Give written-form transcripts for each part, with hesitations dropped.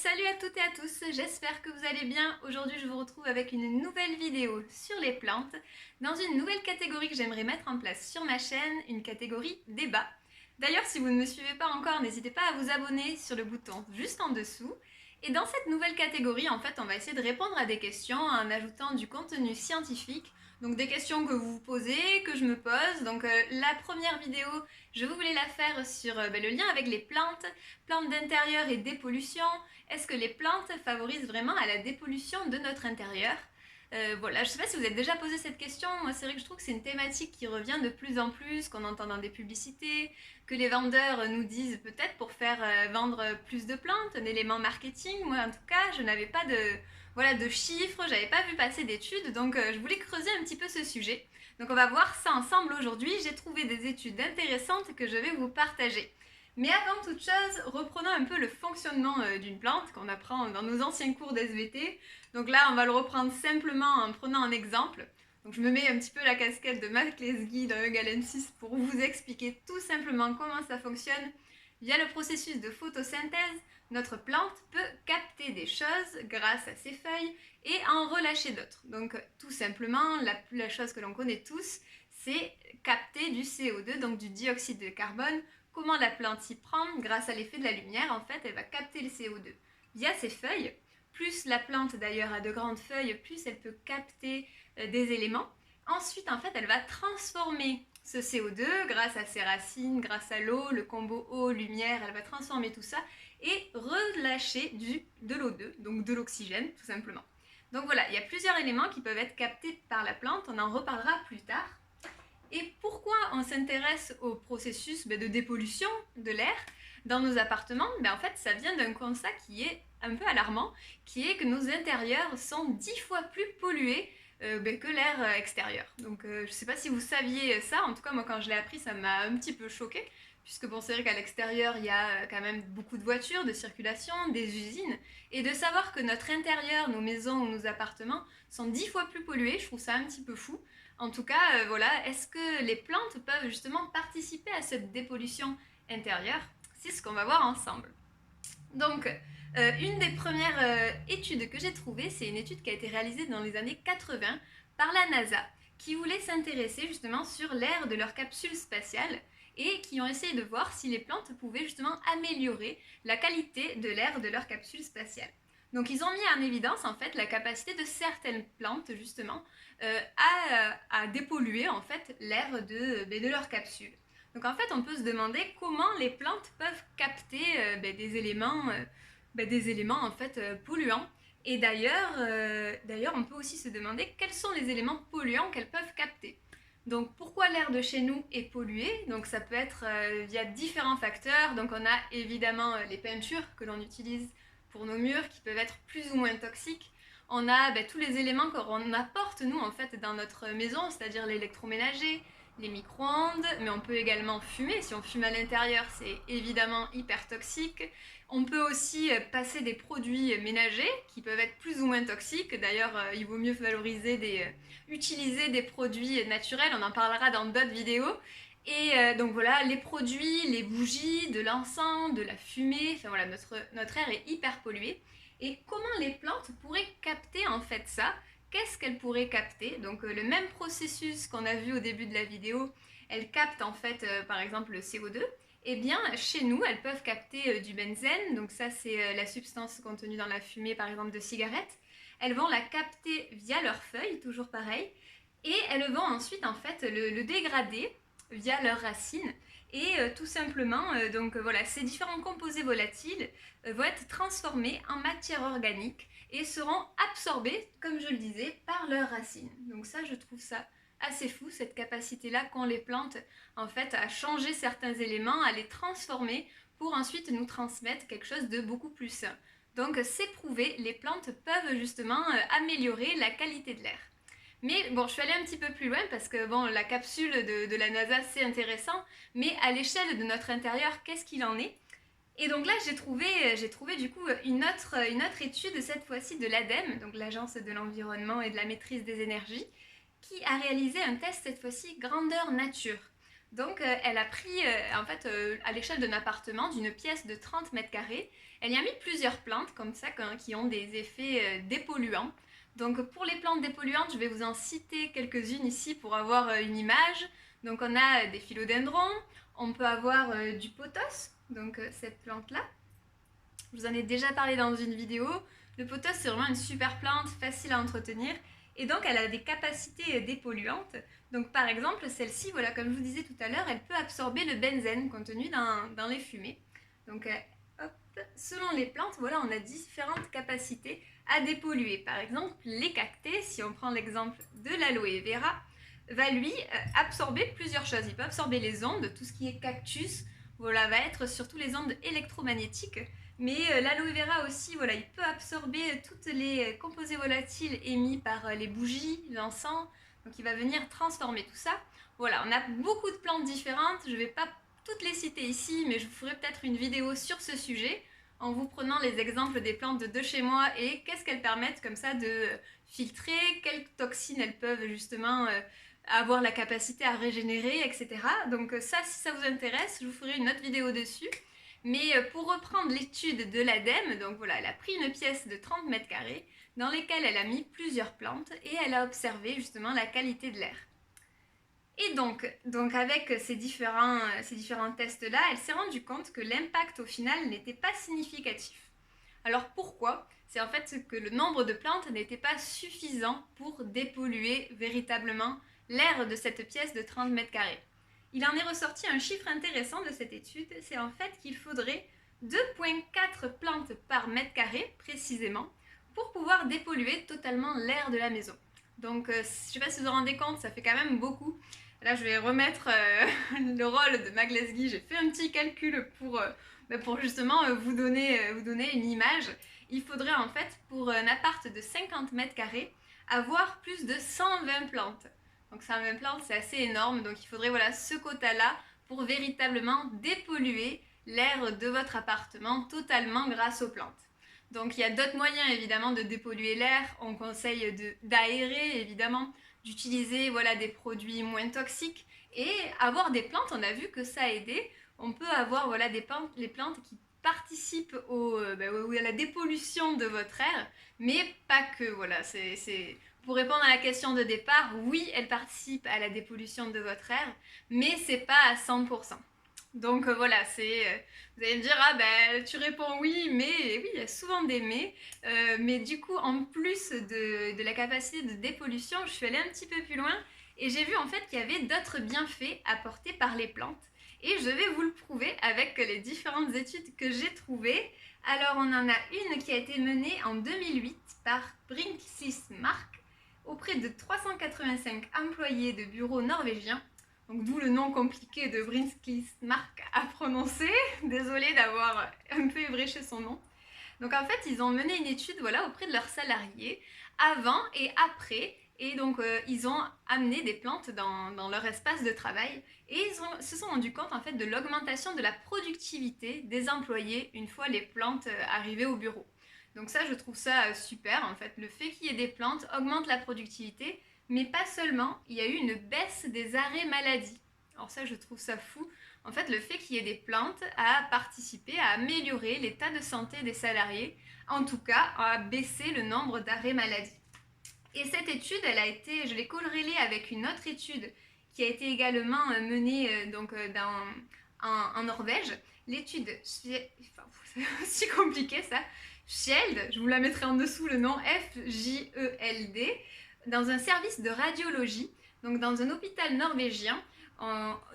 Salut à toutes et à tous, j'espère que vous allez bien. Aujourd'hui je vous retrouve avec une nouvelle vidéo sur les plantes, dans une nouvelle catégorie que j'aimerais mettre en place sur ma chaîne, une catégorie débat. D'ailleurs si vous ne me suivez pas encore, n'hésitez pas à vous abonner sur le bouton juste en dessous. Et dans cette nouvelle catégorie, en fait, on va essayer de répondre à des questions en ajoutant du contenu scientifique. Donc des questions que vous vous posez, que je me pose. Donc la première vidéo, je voulais la faire sur le lien avec les plantes, plantes d'intérieur et dépollution. Est-ce que les plantes favorisent vraiment à la dépollution de notre intérieur? Voilà, je ne sais pas si vous avez déjà posé cette question. Moi, c'est vrai que je trouve que c'est une thématique qui revient de plus en plus, qu'on entend dans des publicités, que les vendeurs nous disent peut-être pour faire vendre plus de plantes, un élément marketing. Moi, en tout cas, je n'avais pas de chiffres, j'avais pas vu passer d'études, donc je voulais creuser un petit peu ce sujet. Donc on va voir ça ensemble aujourd'hui. J'ai trouvé des études intéressantes que je vais vous partager. Mais avant toute chose, reprenons un peu le fonctionnement d'une plante qu'on apprend dans nos anciens cours d'SVT. Donc là, on va le reprendre simplement en prenant un exemple. Donc je me mets un petit peu la casquette de Mac Lesguy dans Egalensis pour vous expliquer tout simplement comment ça fonctionne. Via le processus de photosynthèse, notre plante peut capter des choses grâce à ses feuilles et en relâcher d'autres. Donc tout simplement, la chose que l'on connaît tous, c'est capter du CO2, donc du dioxyde de carbone. Comment la plante s'y prend? Grâce à l'effet de la lumière, en fait, elle va capter le CO2 via ses feuilles. Plus la plante d'ailleurs a de grandes feuilles, plus elle peut capter des éléments. Ensuite, en fait, elle va transformer ce CO2 grâce à ses racines, grâce à l'eau, le combo eau-lumière, elle va transformer tout ça et relâcher de l'O2, donc de l'oxygène tout simplement. Donc voilà, il y a plusieurs éléments qui peuvent être captés par la plante, on en reparlera plus tard. Et pourquoi on s'intéresse au processus de dépollution de l'air dans nos appartements? En fait, ça vient d'un constat qui est un peu alarmant, qui est que nos intérieurs sont 10 fois plus pollués que l'air extérieur. Donc je ne sais pas si vous saviez ça, en tout cas moi quand je l'ai appris ça m'a un petit peu choqué, puisque bon c'est vrai qu'à l'extérieur il y a quand même beaucoup de voitures, de circulation, des usines, et de savoir que notre intérieur, nos maisons ou nos appartements sont 10 fois plus pollués, je trouve ça un petit peu fou. En tout cas, voilà, est-ce que les plantes peuvent justement participer à cette dépollution intérieure? C'est ce qu'on va voir ensemble. Donc, une des premières études que j'ai trouvées, c'est une étude qui a été réalisée dans les années 80 par la NASA, qui voulait s'intéresser justement sur l'air de leur capsule spatiale et qui ont essayé de voir si les plantes pouvaient justement améliorer la qualité de l'air de leur capsule spatiale. Donc ils ont mis en évidence en fait la capacité de certaines plantes justement à dépolluer en fait l'air de leur capsule. Donc en fait on peut se demander comment les plantes peuvent capter des éléments en fait polluants. Et d'ailleurs on peut aussi se demander quels sont les éléments polluants qu'elles peuvent capter. Donc pourquoi l'air de chez nous est pollué? Donc ça peut être via différents facteurs. Donc on a évidemment les peintures que l'on utilise pour nos murs qui peuvent être plus ou moins toxiques. On a tous les éléments qu'on apporte nous en fait dans notre maison, c'est-à-dire l'électroménager, les micro-ondes, mais on peut également fumer. Si on fume à l'intérieur, c'est évidemment hyper toxique. On peut aussi passer des produits ménagers qui peuvent être plus ou moins toxiques. D'ailleurs, il vaut mieux utiliser des produits naturels. On en parlera dans d'autres vidéos. Et donc voilà, les produits, les bougies, de l'encens, de la fumée, enfin voilà, notre air est hyper pollué. Et comment les plantes pourraient capter en fait ça? Qu'est-ce qu'elles pourraient capter? Donc le même processus qu'on a vu au début de la vidéo, elles captent en fait par exemple le CO2. Eh bien chez nous, elles peuvent capter du benzène, donc ça c'est la substance contenue dans la fumée par exemple de cigarettes. Elles vont la capter via leurs feuilles, toujours pareil, et elles vont ensuite en fait le dégrader via leurs racines. Et tout simplement, voilà, ces différents composés volatiles vont être transformés en matière organique et seront absorbés, comme je le disais, par leurs racines. Donc ça, je trouve ça assez fou, cette capacité-là qu'ont les plantes, en fait, à changer certains éléments, à les transformer pour ensuite nous transmettre quelque chose de beaucoup plus sain. Donc c'est prouvé, les plantes peuvent justement améliorer la qualité de l'air. Mais bon, je suis allée un petit peu plus loin parce que bon, la capsule de la NASA c'est intéressant, mais à l'échelle de notre intérieur, qu'est-ce qu'il en est? Et donc là, j'ai trouvé du coup une autre étude, cette fois-ci de l'ADEME, donc l'Agence de l'environnement et de la maîtrise des énergies, qui a réalisé un test cette fois-ci grandeur nature. Donc elle a pris, en fait, à l'échelle d'un appartement, d'une pièce de 30 mètres carrés, elle y a mis plusieurs plantes comme ça qui ont des effets dépolluants. Donc pour les plantes dépolluantes, je vais vous en citer quelques-unes ici pour avoir une image. Donc on a des philodendrons, on peut avoir du pothos, donc cette plante-là. Je vous en ai déjà parlé dans une vidéo. Le pothos, c'est vraiment une super plante, facile à entretenir. Et donc, elle a des capacités dépolluantes. Donc, par exemple, celle-ci, voilà, comme je vous disais tout à l'heure, elle peut absorber le benzène contenu dans les fumées. Donc, hop, selon les plantes, voilà, on a différentes capacités à dépolluer. Par exemple, les cactés, si on prend l'exemple de l'aloe vera, va lui absorber plusieurs choses. Il peut absorber les ondes, tout ce qui est cactus, voilà, va être surtout les ondes électromagnétiques. Mais l'aloe vera aussi, voilà, il peut absorber toutes les composés volatiles émis par les bougies, l'encens. Donc il va venir transformer tout ça. Voilà, on a beaucoup de plantes différentes. Je ne vais pas toutes les citer ici, mais je vous ferai peut-être une vidéo sur ce sujet en vous prenant les exemples des plantes de chez moi et qu'est-ce qu'elles permettent comme ça de filtrer, quelles toxines elles peuvent justement avoir la capacité à régénérer, etc. Donc ça, si ça vous intéresse, je vous ferai une autre vidéo dessus. Mais pour reprendre l'étude de l'ADEME, donc voilà, elle a pris une pièce de 30 mètres carrés dans lesquelles elle a mis plusieurs plantes et elle a observé justement la qualité de l'air. Et donc avec ces différents tests-là, elle s'est rendue compte que l'impact au final n'était pas significatif. Alors pourquoi ? C'est en fait que le nombre de plantes n'était pas suffisant pour dépolluer véritablement l'air de cette pièce de 30 mètres carrés. Il en est ressorti un chiffre intéressant de cette étude, c'est en fait qu'il faudrait 2,4 plantes par mètre carré précisément pour pouvoir dépolluer totalement l'air de la maison. Donc je ne sais pas si vous vous rendez compte, ça fait quand même beaucoup. Là je vais remettre le rôle de Maglès Guy, j'ai fait un petit calcul pour justement vous donner une image. Il faudrait en fait pour un appart de 50 mètres carrés avoir plus de 120 plantes. Donc 120 plantes, c'est assez énorme, donc il faudrait voilà, ce quota-là pour véritablement dépolluer l'air de votre appartement totalement grâce aux plantes. Donc il y a d'autres moyens évidemment de dépolluer l'air, on conseille d'aérer évidemment, d'utiliser voilà, des produits moins toxiques et avoir des plantes, on a vu que ça a aidé. On peut avoir voilà, les plantes qui participent à la dépollution de votre air, mais pas que, voilà, pour répondre à la question de départ, oui, elles participent à la dépollution de votre air, mais c'est pas à 100%. Donc voilà, vous allez me dire, ah ben tu réponds oui, mais oui, il y a souvent des mais du coup, en plus de la capacité de dépollution, je suis allée un petit peu plus loin et j'ai vu en fait qu'il y avait d'autres bienfaits apportés par les plantes. Et je vais vous le prouver avec les différentes études que j'ai trouvées. Alors on en a une qui a été menée en 2008 par Brinkley-Mark auprès de 385 employés de bureaux norvégiens. Donc d'où le nom compliqué de Brinkley-Mark à prononcer. Désolée d'avoir un peu ébréché son nom. Donc en fait, ils ont mené une étude voilà, auprès de leurs salariés avant et après. Et donc ils ont amené des plantes dans leur espace de travail et ils se sont rendus compte en fait de l'augmentation de la productivité des employés une fois les plantes arrivées au bureau. Donc ça, je trouve ça super en fait. Le fait qu'il y ait des plantes augmente la productivité, mais pas seulement. Il y a eu une baisse des arrêts maladie. Alors ça, je trouve ça fou. En fait, le fait qu'il y ait des plantes a participé à améliorer l'état de santé des salariés, en tout cas à baisser le nombre d'arrêts maladie. Et cette étude, je l'ai corrélée avec une autre étude qui a été également menée en Norvège. L'étude, c'est aussi compliqué ça, Fjeld, je vous la mettrai en dessous le nom, Fjeld, dans un service de radiologie, donc dans un hôpital norvégien.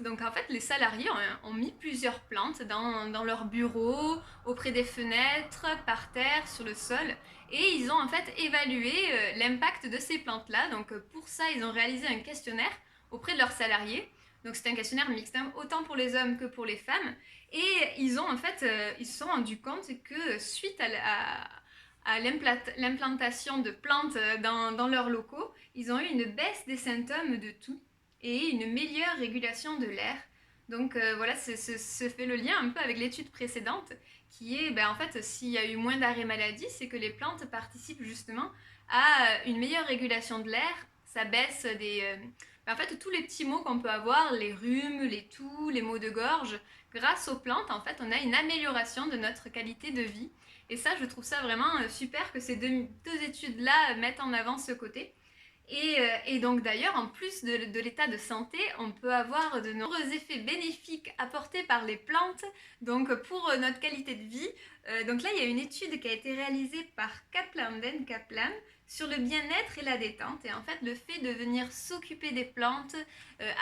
Donc en fait, les salariés ont mis plusieurs plantes dans leur bureau, auprès des fenêtres, par terre, sur le sol. Et ils ont en fait évalué l'impact de ces plantes-là. Donc pour ça, ils ont réalisé un questionnaire auprès de leurs salariés. Donc c'est un questionnaire mixte, hein, autant pour les hommes que pour les femmes. Et ils se sont rendus compte que suite à l'implantation de plantes dans leurs locaux, ils ont eu une baisse des symptômes de toux et une meilleure régulation de l'air. Donc voilà, se fait le lien un peu avec l'étude précédente qui est, en fait, s'il y a eu moins d'arrêts maladie, c'est que les plantes participent justement à une meilleure régulation de l'air. Ça baisse En fait, tous les petits maux qu'on peut avoir, les rhumes, les toux, les maux de gorge, grâce aux plantes, en fait, on a une amélioration de notre qualité de vie. Et ça, je trouve ça vraiment super que ces deux études-là mettent en avant ce côté. Et donc d'ailleurs, en plus de l'état de santé, on peut avoir de nombreux effets bénéfiques apportés par les plantes donc pour notre qualité de vie. Donc là, il y a une étude qui a été réalisée par Kaplan Den Kaplan sur le bien-être et la détente. Et en fait, le fait de venir s'occuper des plantes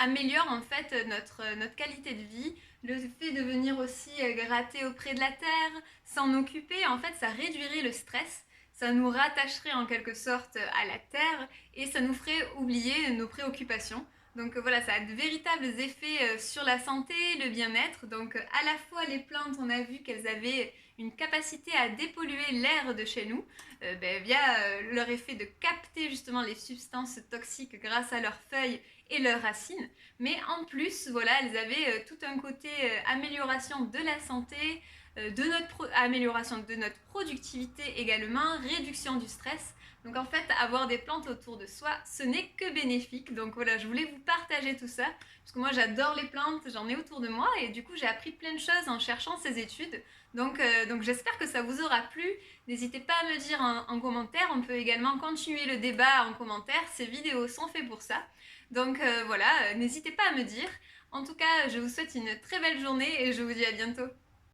améliore en fait notre qualité de vie. Le fait de venir aussi gratter auprès de la terre, s'en occuper, en fait, ça réduirait le stress. Ça nous rattacherait en quelque sorte à la terre et ça nous ferait oublier nos préoccupations. Donc voilà, ça a de véritables effets sur la santé, le bien-être. Donc à la fois les plantes, on a vu qu'elles avaient une capacité à dépolluer l'air de chez nous via leur effet de capter justement les substances toxiques grâce à leurs feuilles et leurs racines. Mais en plus, voilà, elles avaient tout un côté amélioration de la santé, amélioration de notre productivité également, réduction du stress. Donc en fait, avoir des plantes autour de soi, ce n'est que bénéfique. Donc voilà, je voulais vous partager tout ça, parce que moi j'adore les plantes, j'en ai autour de moi, et du coup j'ai appris plein de choses en cherchant ces études. Donc j'espère que ça vous aura plu. N'hésitez pas à me dire en commentaire, on peut également continuer le débat en commentaire, ces vidéos sont faites pour ça. Donc voilà, n'hésitez pas à me dire. En tout cas, je vous souhaite une très belle journée et je vous dis à bientôt.